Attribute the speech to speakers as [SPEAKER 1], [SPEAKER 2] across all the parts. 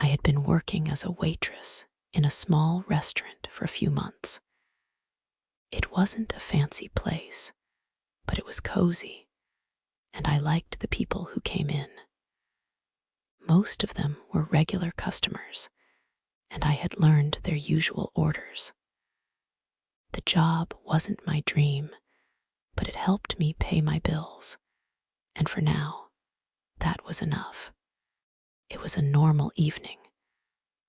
[SPEAKER 1] I had been working as a waitress in a small restaurant for a few months. It wasn't a fancy place, but it was cozy, and I liked the people who came in. Most of them were regular customers, and I had learned their usual orders. The job wasn't my dream, but it helped me pay my bills, and for now, that was enough. It was a normal evening,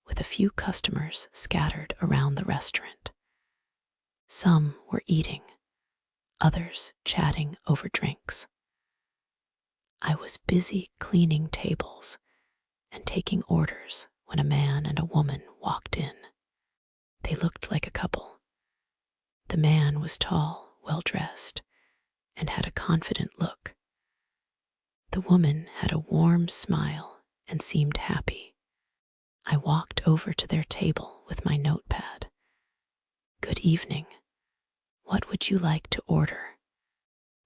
[SPEAKER 1] with a few customers scattered around the restaurant. Some were eating, others chatting over drinks. I was busy cleaning tables and taking orders when a man and a woman walked in. They looked like a couple. The man was tall, well-dressed, and had a confident look. The woman had a warm smile and seemed happy. I walked over to their table with my notepad. "Good evening. What would you like to order?"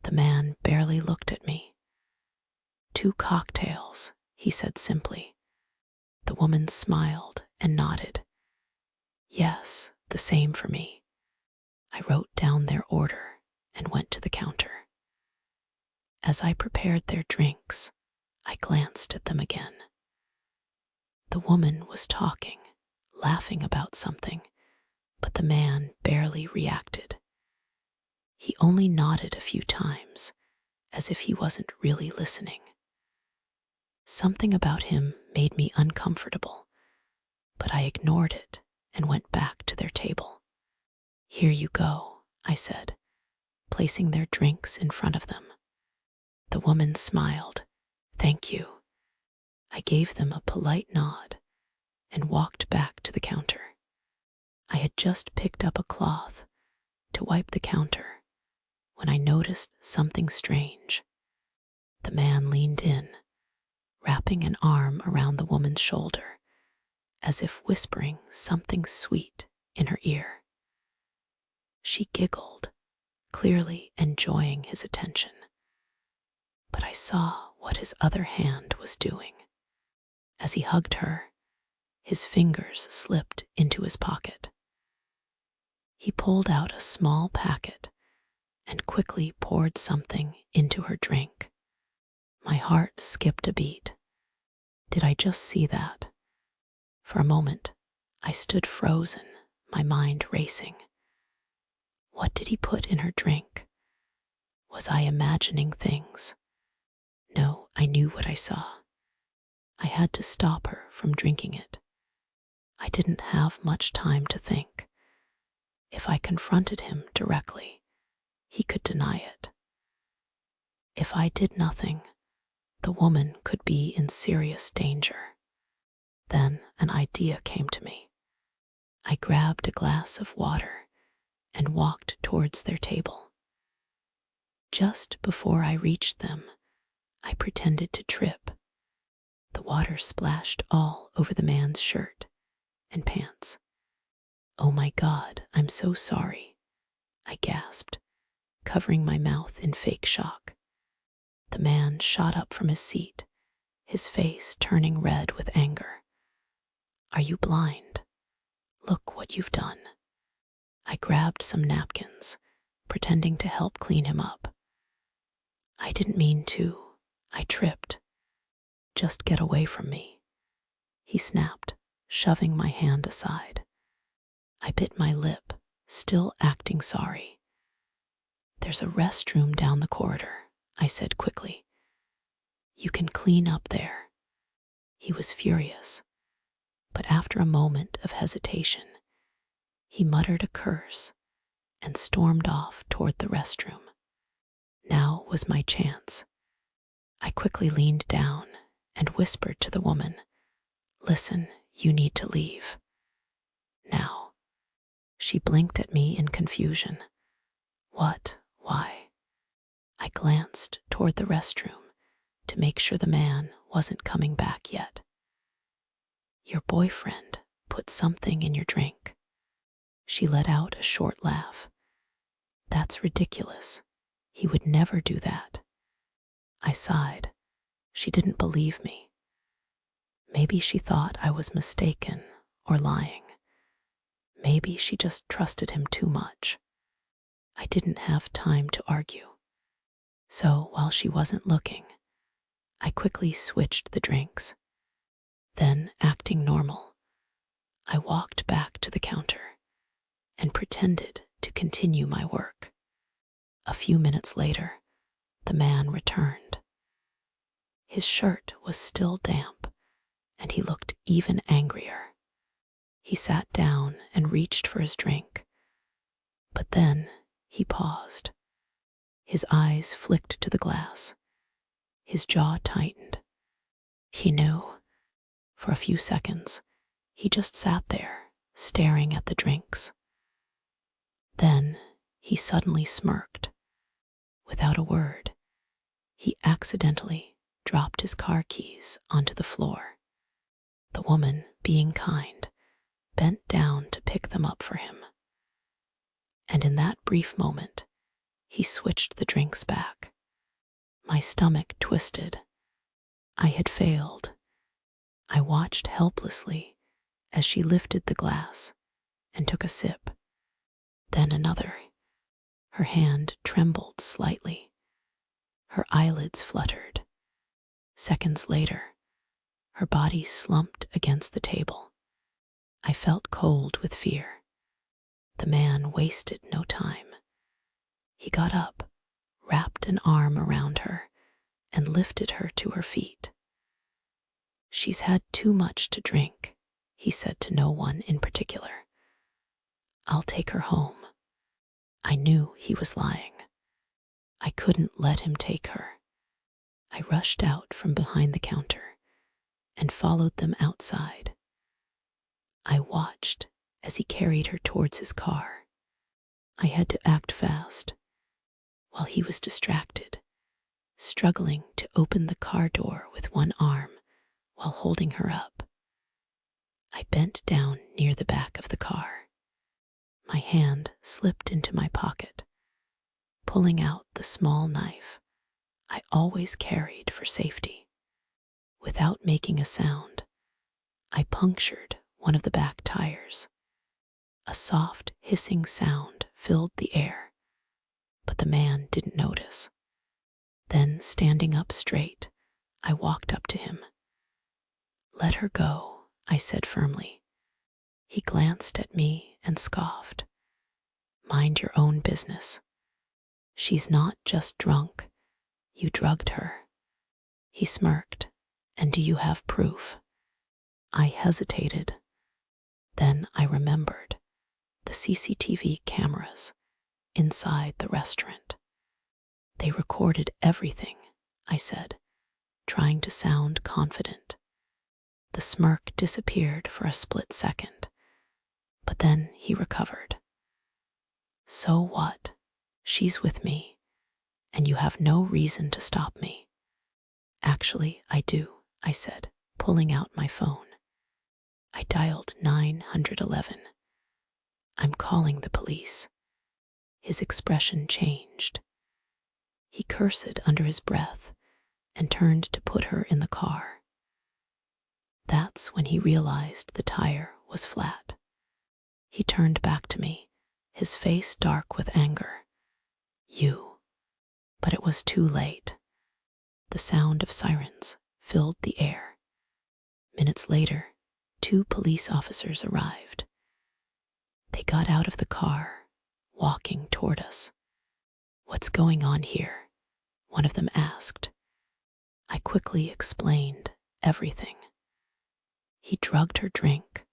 [SPEAKER 1] The man barely looked at me. "2 cocktails," he said simply. The woman smiled and nodded. "Yes, the same for me." I wrote down their order and went to the counter. As I prepared their drinks, I glanced at them again. The woman was talking, laughing about something, but the man barely reacted. He only nodded a few times, as if he wasn't really listening. Something about him made me uncomfortable, but I ignored it and went back to their table. "Here you go," I said, placing their drinks in front of them. The woman smiled. "Thank you." I gave them a polite nod and walked back to the counter. I had just picked up a cloth to wipe the counter when I noticed something strange. The man leaned in, wrapping an arm around the woman's shoulder, as if whispering something sweet in her ear. She giggled, clearly enjoying his attention. But I saw what his other hand was doing. As he hugged her, his fingers slipped into his pocket. He pulled out a small packet and quickly poured something into her drink. My heart skipped a beat. Did I just see that? For a moment, I stood frozen, my mind racing. What did he put in her drink? Was I imagining things? No, I knew what I saw. I had to stop her from drinking it. I didn't have much time to think. If I confronted him directly, he could deny it. If I did nothing, the woman could be in serious danger. Then an idea came to me. I grabbed a glass of water and walked towards their table. Just before I reached them, I pretended to trip. The water splashed all over the man's shirt and pants. "Oh my God, I'm so sorry," I gasped, covering my mouth in fake shock. The man shot up from his seat, his face turning red with anger. "Are you blind? Look what you've done." I grabbed some napkins, pretending to help clean him up. "I didn't mean to. I tripped. Just get away from me," he snapped, shoving my hand aside. I bit my lip, still acting sorry. "There's a restroom down the corridor," I said quickly. "You can clean up there." He was furious, but after a moment of hesitation, he muttered a curse and stormed off toward the restroom. Now was my chance. I quickly leaned down and whispered to the woman, "Listen, you need to leave. Now." She blinked at me in confusion. "What? Why?" I glanced toward the restroom to make sure the man wasn't coming back yet. "Your boyfriend put something in your drink." She let out a short laugh. "That's ridiculous. He would never do that." I sighed. She didn't believe me. Maybe she thought I was mistaken or lying. Maybe she just trusted him too much. I didn't have time to argue. So while she wasn't looking, I quickly switched the drinks. Then, acting normal, I walked back to the counter and pretended to continue my work. A few minutes later, the man returned. His shirt was still damp, and he looked even angrier. He sat down and reached for his drink, but then he paused. His eyes flicked to the glass. His jaw tightened. He knew. For a few seconds, he just sat there, staring at the drinks. Then he suddenly smirked. Without a word, he accidentally dropped his car keys onto the floor. The woman, being kind, bent down to pick them up for him. And in that brief moment, he switched the drinks back. My stomach twisted. I had failed. I watched helplessly as she lifted the glass and took a sip, then another. Her hand trembled slightly. Her eyelids fluttered. Seconds later, her body slumped against the table. I felt cold with fear. The man wasted no time. He got up, wrapped an arm around her, and lifted her to her feet. "She's had too much to drink," he said to no one in particular. "I'll take her home." I knew he was lying. I couldn't let him take her. I rushed out from behind the counter and followed them outside. I watched as he carried her towards his car. I had to act fast, while he was distracted, struggling to open the car door with one arm while holding her up. I bent down near the back of the car. My hand slipped into my pocket, pulling out the small knife I always carried for safety. Without making a sound, I punctured one of the back tires. A soft, hissing sound filled the air, but the man didn't notice. Then, standing up straight, I walked up to him. "Let her go," I said firmly. He glanced at me and scoffed. "Mind your own business. She's not just drunk. You drugged her." He smirked. "And do you have proof?" I hesitated. Then I remembered the CCTV cameras inside the restaurant. "They recorded everything," I said, trying to sound confident. The smirk disappeared for a split second, but then he recovered. "So what? She's with me, and you have no reason to stop me." "Actually, I do," I said, pulling out my phone. I dialed 911. "I'm calling the police." His expression changed. He cursed under his breath and turned to put her in the car. That's when he realized the tire was flat. He turned back to me, his face dark with anger. "You." But it was too late. The sound of sirens filled the air. Minutes later, 2 police officers arrived. They got out of the car, walking toward us. "What's going on here?" one of them asked. I quickly explained everything. He drugged her drink.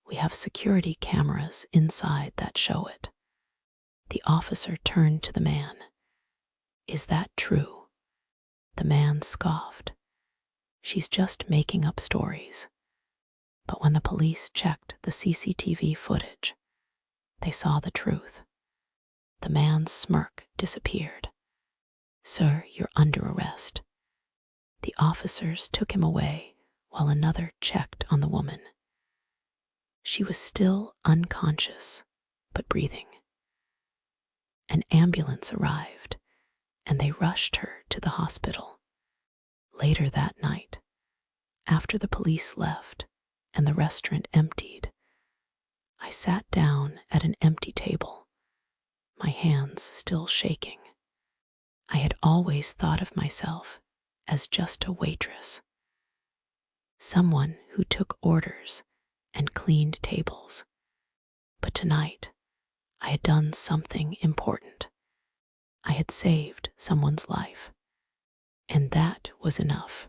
[SPEAKER 1] We have security cameras inside that show it. The officer turned to the man. "Is that true?" The man scoffed. "She's just making up stories." But when the police checked the CCTV footage, they saw the truth. The man's smirk disappeared. "Sir, you're under arrest." The officers took him away while another checked on the woman. She was still unconscious, but breathing. An ambulance arrived, and they rushed her to the hospital. Later that night, After the police left and the restaurant emptied, I sat down at an empty table, my hands still shaking. I had always thought of myself as just a waitress, someone who took orders and cleaned tables. But tonight, I had done something important. I had saved someone's life, and that was enough.